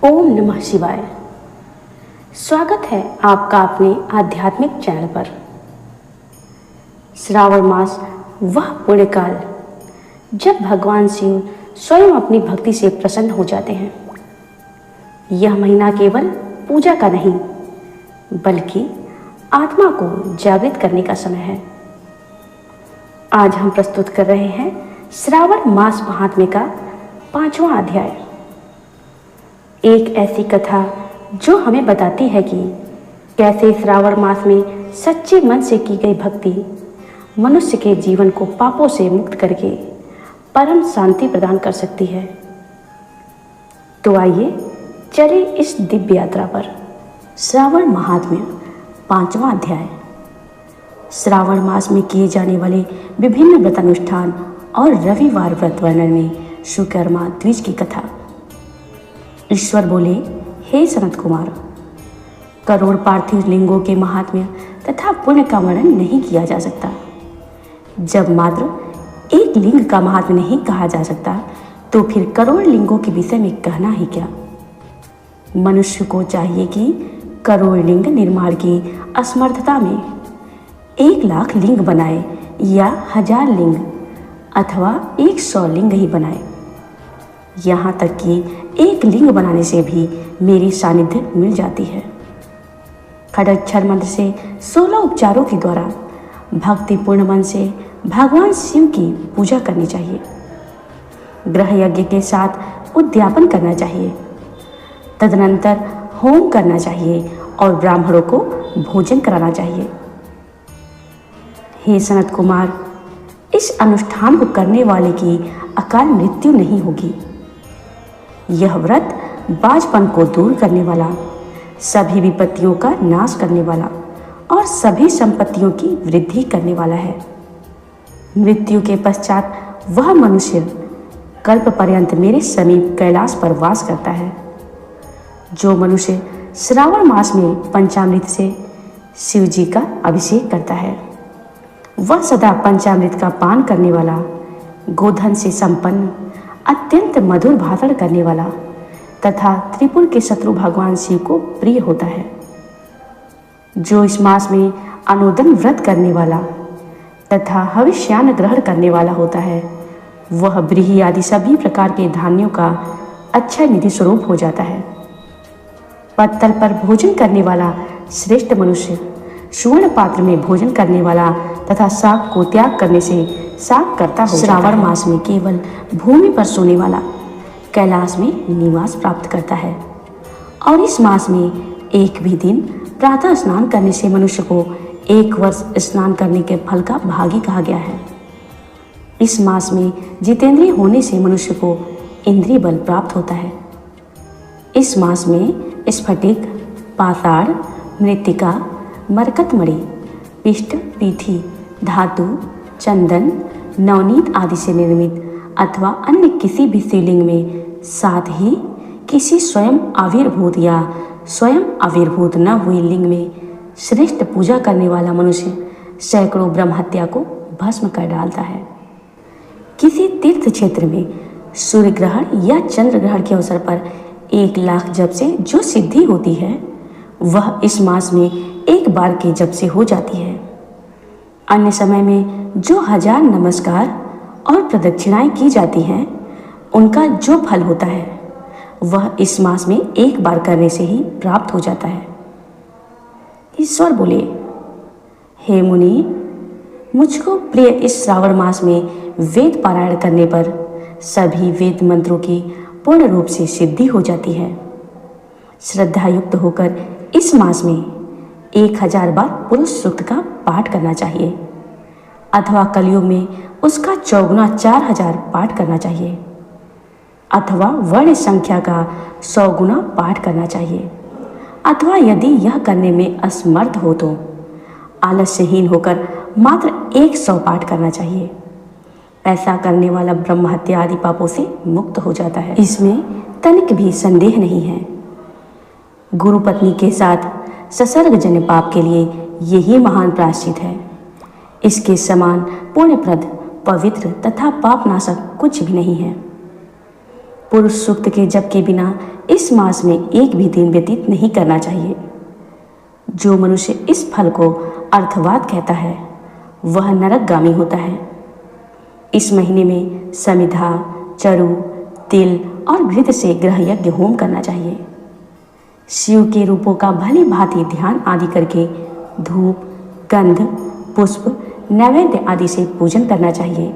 ओम नमः शिवाय। स्वागत है आपका अपने आध्यात्मिक चैनल पर। श्रावण मास वह पुण्यकाल जब भगवान शिव स्वयं अपनी भक्ति से प्रसन्न हो जाते हैं। यह महीना केवल पूजा का नहीं बल्कि आत्मा को जागृत करने का समय है। आज हम प्रस्तुत कर रहे हैं श्रावण मास महात्म्य का 5वां अध्याय। एक ऐसी कथा जो हमें बताती है कि कैसे श्रावण मास में सच्चे मन से की गई भक्ति मनुष्य के जीवन को पापों से मुक्त करके परम शांति प्रदान कर सकती है। तो आइए चले इस दिव्य यात्रा पर। श्रावण महात्म्य 5वां अध्याय। श्रावण मास में किए जाने वाले विभिन्न व्रत अनुष्ठान और रविवार व्रत वर्णन में शुकर्मा द्विज की कथा। ईश्वर बोले, हे सनत कुमार, करोड़ पार्थिव लिंगों के महात्म्य तथा पुण्य का वर्णन नहीं किया जा सकता। जब मात्र एक लिंग का महात्म्य नहीं कहा जा सकता तो फिर करोड़ लिंगों के विषय में कहना ही क्या। मनुष्य को चाहिए कि करोड़ लिंग निर्माण की असमर्थता में 1 लाख लिंग बनाए या 1000 लिंग अथवा 100 लिंग ही बनाए। यहाँ तक कि एक लिंग बनाने से भी मेरी सानिध्य मिल जाती है। खड़गच्छर मंत्र से 16 उपचारों के द्वारा भक्तिपूर्ण मन से भगवान शिव की पूजा करनी चाहिए। ग्रह यज्ञ के साथ उद्यापन करना चाहिए। तदनंतर होम करना चाहिए और ब्राह्मणों को भोजन कराना चाहिए। हे सनत कुमार, इस अनुष्ठान को करने वाले की अकाल मृत्यु नहीं होगी। यह व्रत बाझपन को दूर करने वाला, सभी विपत्तियों का नाश करने वाला और सभी संपत्तियों की वृद्धि करने वाला है। मृत्यु के पश्चात वह मनुष्य कल्प पर्यंत मेरे समीप कैलाश पर वास करता है। जो मनुष्य श्रावण मास में पंचामृत से शिव जी का अभिषेक करता है, वह सदा पंचामृत का पान करने वाला, गोधन से संपन्न, अत्यंत मधुर भाषण करने वाला तथा त्रिपुर के शत्रु भगवान शिव को प्रिय होता है। जो इस मास में अनुदन व्रत करने वाला तथा हविष्यान्न ग्रहण करने वाला होता है, वह ब्रीही आदि सभी प्रकार के धान्यों का अच्छा निधि स्वरूप हो जाता है। पत्तल पर भोजन करने वाला श्रेष्ठ मनुष्य सुवर्ण पात्र में भोजन करने वाला तथा शाक को त्याग करने से शाक करता हो। श्रावण मास में केवल भूमि पर सोने वाला कैलाश में निवास प्राप्त करता है। और इस मास में एक भी दिन प्रातः स्नान करने से मनुष्य को 1 वर्ष स्नान करने के फल का भागी कहा गया है। इस मास में जितेंद्रिय होने से मनुष्य को इंद्रिय बल प्राप्त होता है। इस मास में स्फटिक, पाषाण, मृत्तिका, मरकतमणि, पिष्ट, पीठी, धातु, चंदन, नवनीत आदि से निर्मित अथवा अन्य किसी भी शिवलिंग में, साथ ही किसी स्वयं आविर्भूत या स्वयं आविर्भूत न हुई लिंग में श्रेष्ठ पूजा करने वाला मनुष्य सैकड़ों ब्रह्म हत्या को भस्म कर डालता है। किसी तीर्थ क्षेत्र में सूर्य ग्रहण या चंद्र ग्रहण के अवसर पर 1 लाख जप से जो सिद्धि होती है, वह इस मास में 1 बार के जप से हो जाती है। अन्य समय में जो 1000 नमस्कार और प्रदक्षिणाएं की जाती हैं, उनका जो फल होता है वह इस मास में 1 बार करने से ही प्राप्त हो जाता है। ईश्वर बोले, हे मुनि, मुझको प्रिय इस श्रावण मास में वेद पारायण करने पर सभी वेद मंत्रों की पूर्ण रूप से सिद्धि हो जाती है। श्रद्धा युक्त होकर इस मास में 1000 बार पुरुष सूक्त का पाठ करना चाहिए अथवा कलयुग में उसका 4 4000 पाठ करना चाहिए अथवा वर्ण संख्या का 100 गुना पाठ करना चाहिए अथवा यदि यह करने में असमर्थ हो तो आलस्यहीन होकर मात्र 100 पाठ करना चाहिए। ऐसा करने वाला ब्रह्म हत्या आदि पापों से मुक्त हो जाता है। इसमें तनिक भी संदेह नहीं है। गुरु पत्नी के साथ ससर्ग जन्य पाप के लिए यही महान प्रायश्चित है। इसके समान पुण्यप्रद, पवित्र तथा पापनाशक कुछ भी नहीं है। पुरुष सूक्त के जप के बिना इस मास में एक भी दिन व्यतीत नहीं करना चाहिए। जो मनुष्य इस फल को अर्थवाद कहता है वह नरकगामी होता है। इस महीने में समिधा, चरु, तिल और घृत से ग्रह यज्ञ होम करना चाहिए। शिव के रूपों का भली भांति ध्यान आदि करके धूप, गंध, पुष्प, नैवेद्य आदि से पूजन करना चाहिए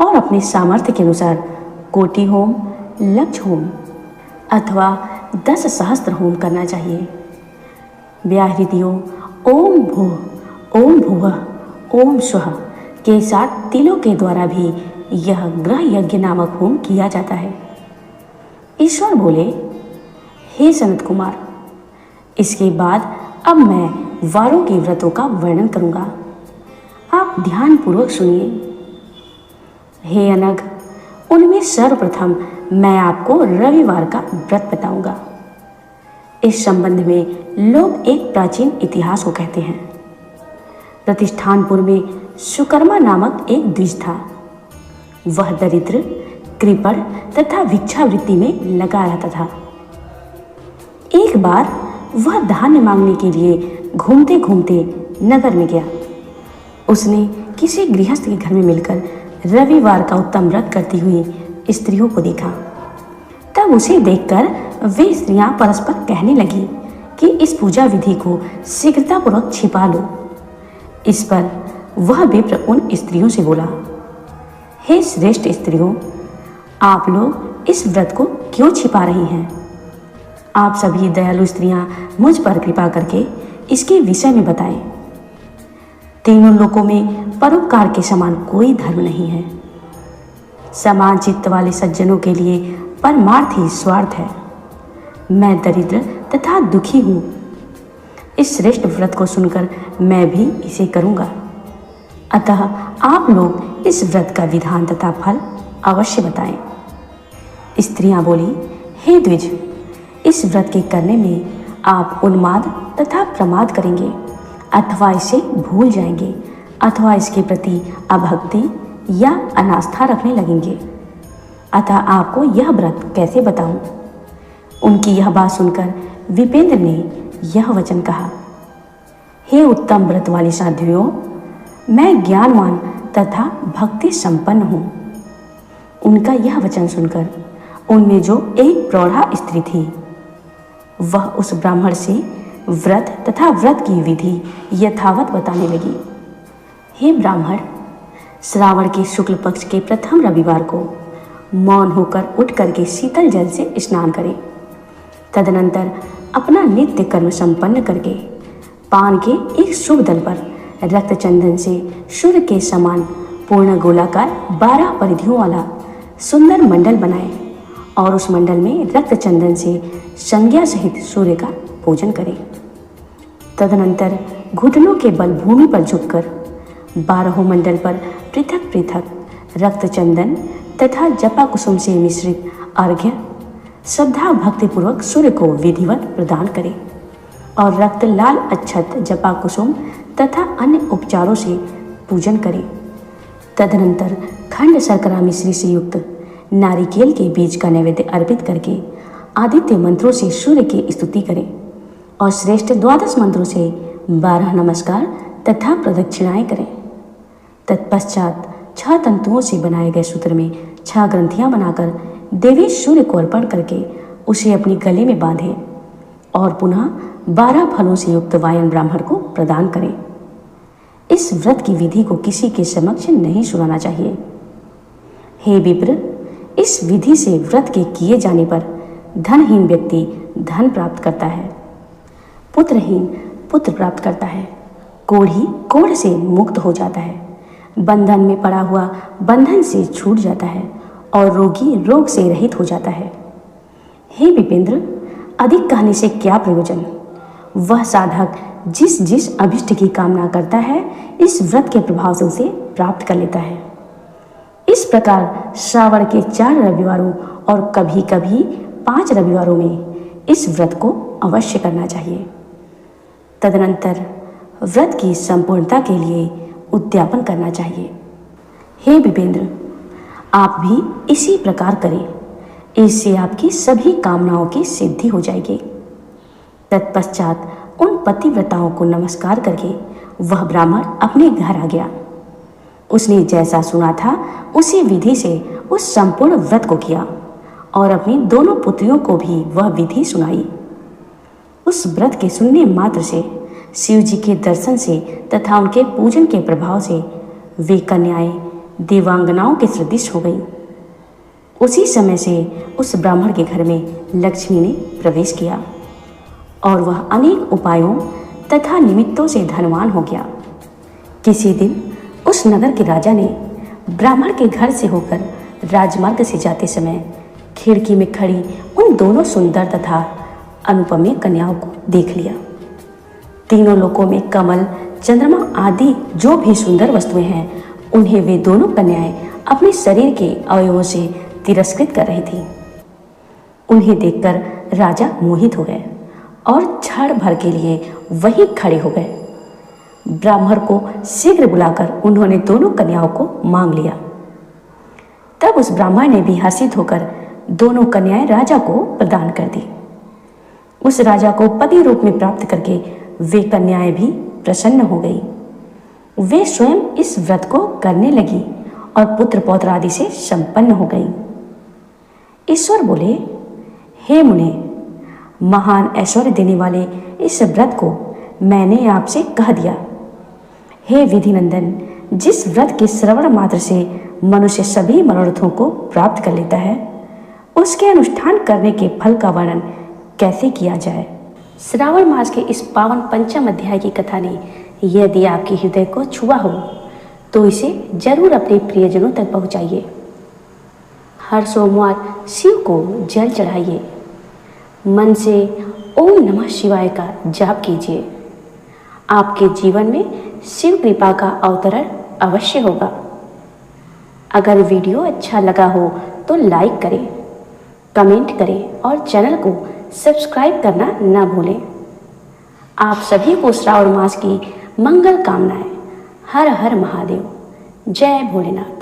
और अपने सामर्थ्य के अनुसार कोटि होम, लक्ष होम अथवा 10 सहस्त्र होम करना चाहिए। व्याहृतियों ओम भूः, ओम भुवः, ओम स्वः के साथ तिलों के द्वारा भी यह ग्रह यज्ञ नामक होम किया जाता है। ईश्वर बोले, हे सनत कुमार, इसके बाद अब मैं वारों के व्रतों का वर्णन करूंगा। आप ध्यान पूर्वक सुनिए। हे अनग, उनमें सर्वप्रथम मैं आपको रविवार का व्रत बताऊंगा। इस संबंध में लोग एक प्राचीन इतिहास को कहते हैं। प्रतिष्ठानपुर में सुकर्मा नामक एक द्विज था। वह दरिद्र, कृपण तथा भिक्षावृत्ति में लगा रहता था। एक बार वह धान्य मांगने के लिए घूमते घूमते नगर में गया। उसने किसी गृहस्थ के घर में मिलकर रविवार का उत्तम व्रत करती हुई स्त्रियों को देखा। तब उसे देखकर वे स्त्रियां परस्पर कहने लगी कि इस पूजा विधि को शीघ्रतापूर्वक छिपा लो। इस पर वह विप्र उन स्त्रियों से बोला, हे श्रेष्ठ स्त्रियों, आप लोग इस व्रत को क्यों छिपा रही हैं? आप सभी दयालु स्त्रियां मुझ पर कृपा करके इसके विषय में बताएं। तीनों लोकों में परोपकार के समान कोई धर्म नहीं है। समान चित्त वाले सज्जनों के लिए परमार्थ ही स्वार्थ है। मैं दरिद्र तथा दुखी हूँ। इस श्रेष्ठ व्रत को सुनकर मैं भी इसे करूँगा। अतः आप लोग इस व्रत का विधान तथा फल अवश्य बताएं। स्त्रियां बोली, हे द्विज, इस व्रत के करने में आप उन्माद तथा प्रमाद करेंगे अथवा इसे भूल जाएंगे अथवा इसके प्रति अभक्ति या अनास्था रखने लगेंगे। अतः आपको यह व्रत कैसे बताऊं? उनकी यह बात सुनकर विपेंद्र ने यह वचन कहा, हे उत्तम व्रत वाली साध्वियों, मैं ज्ञानवान तथा भक्ति संपन्न हूँ। उनका यह वचन सुनकर उनमें जो एक प्रौढ़ा स्त्री थी वह उस ब्राह्मण से व्रत तथा व्रत की विधि यथावत बताने लगी। हे ब्राह्मण, श्रावण के शुक्ल पक्ष के प्रथम रविवार को मौन होकर उठ करके शीतल जल से स्नान करें। तदनंतर अपना नित्य कर्म संपन्न करके पान के एक शुभ दल पर रक्त चंदन से सूर्य के समान पूर्ण गोलाकार 12 परिधियों वाला सुंदर मंडल बनाए और उस मंडल में रक्त चंदन से संज्ञा सहित सूर्य का पूजन करें। तदनंतर घुटनों के बल भूमि पर झुककर 12 मंडल पर पृथक पृथक रक्त चंदन तथा जपा कुसुम से मिश्रित अर्घ्य श्रद्धा भक्तिपूर्वक सूर्य को विधिवत प्रदान करें और रक्त लाल अक्षत जपा कुसुम तथा अन्य उपचारों से पूजन करें। तदनंतर खंड शर्करा मिश्री से युक्त नारिकेल के बीज का नैवेद्य अर्पित करके आदित्य मंत्रों से सूर्य की स्तुति करें और श्रेष्ठ 12 मंत्रों से 12 नमस्कार तथा प्रदक्षिणाएं करें। तत्पश्चात 6 तंतुओं से बनाए गए सूत्र में 6 ग्रंथियां बनाकर देवी सूर्य को अर्पण करके उसे अपनी गले में बांधें और पुनः 12 फलों से युक्त वायन ब्राह्मण को प्रदान करें। इस व्रत की विधि को किसी के समक्ष नहीं सुनाना चाहिए। हे विप्र, इस विधि से व्रत के किए जाने पर धनहीन व्यक्ति धन प्राप्त करता है, पुत्रहीन पुत्र प्राप्त करता है, कोढ़ी कोढ़ से मुक्त हो जाता है, बंधन में पड़ा हुआ बंधन से छूट जाता है और रोगी रोग से रहित हो जाता है। हे विपेंद्र, अधिक कहने से क्या प्रयोजन? वह साधक जिस जिस अभिष्ट की कामना करता है इस व्रत के प्रभाव से उसे प्राप्त कर लेता है। इस प्रकार श्रावण के 4 रविवारों और कभी कभी 5 रविवारों में इस व्रत को अवश्य करना चाहिए। तदनंतर व्रत की संपूर्णता के लिए उद्यापन करना चाहिए। हे विपेंद्र, आप भी इसी प्रकार करें। इससे आपकी सभी कामनाओं की सिद्धि हो जाएगी। तत्पश्चात उन पतिव्रताओं को नमस्कार करके वह ब्राह्मण अपने घर आ गया। उसने जैसा सुना था उसी विधि से उस संपूर्ण व्रत को किया और अपनी दोनों पुत्रियों को भी वह विधि सुनाई। उस व्रत के सुनने मात्र से, शिव जी के दर्शन से तथा उनके पूजन के प्रभाव से वे कन्याएं देवांगनाओं के सदृश हो गई। उसी समय से उस ब्राह्मण के घर में लक्ष्मी ने प्रवेश किया और वह अनेक उपायों तथा निमित्तों से धनवान हो गया। किसी दिन उस नगर के राजा ने ब्राह्मण के घर से होकर राजमार्ग से जाते समय खिड़की में खड़ी उन दोनों सुंदर तथा अनुपमेय कन्याओं को देख लिया। तीनों लोकों में कमल, चंद्रमा आदि जो भी सुंदर वस्तुएं हैं, उन्हें वे दोनों कन्याएं अपने शरीर के अवयवों से तिरस्कृत कर रही थी। उन्हें देखकर राजा मोहित हो गए और क्षण भर के लिए वहीं खड़े हो गए। ब्राह्मण को शीघ्र बुलाकर उन्होंने दोनों कन्याओं को मांग लिया। तब उस ब्राह्मण ने भी हर्षित होकर दोनों कन्याएं राजा को प्रदान कर दी। उस राजा को पति रूप में प्राप्त करके वे कन्याएं भी प्रसन्न हो गई। वे स्वयं इस व्रत को करने लगी और पुत्र पौत्र आदि से संपन्न हो गई। ईश्वर बोले, हे मुने, महान ऐश्वर्य देने वाले इस व्रत को मैंने आपसे कह दिया। हे विधिनंदन, जिस व्रत के श्रवण मात्र से मनुष्य सभी मनोरथों को प्राप्त कर लेता है, उसके अनुष्ठान करने के फल का वर्णन कैसे किया जाए। श्रावण मास के इस पावन पंचम अध्याय की कथा ने यदि आपके हृदय को छुआ हो तो इसे जरूर अपने प्रियजनों तक पहुंचाइए। हर सोमवार शिव को जल चढ़ाइए। मन से ओम नमः शिवाय का जाप कीजिए। आपके जीवन में शिव कृपा का अवतरण अवश्य होगा। अगर वीडियो अच्छा लगा हो तो लाइक करें, कमेंट करें और चैनल को सब्सक्राइब करना न भूलें। आप सभी को श्रावण मास की मंगल कामनाएं। हर हर महादेव। जय भोलेनाथ।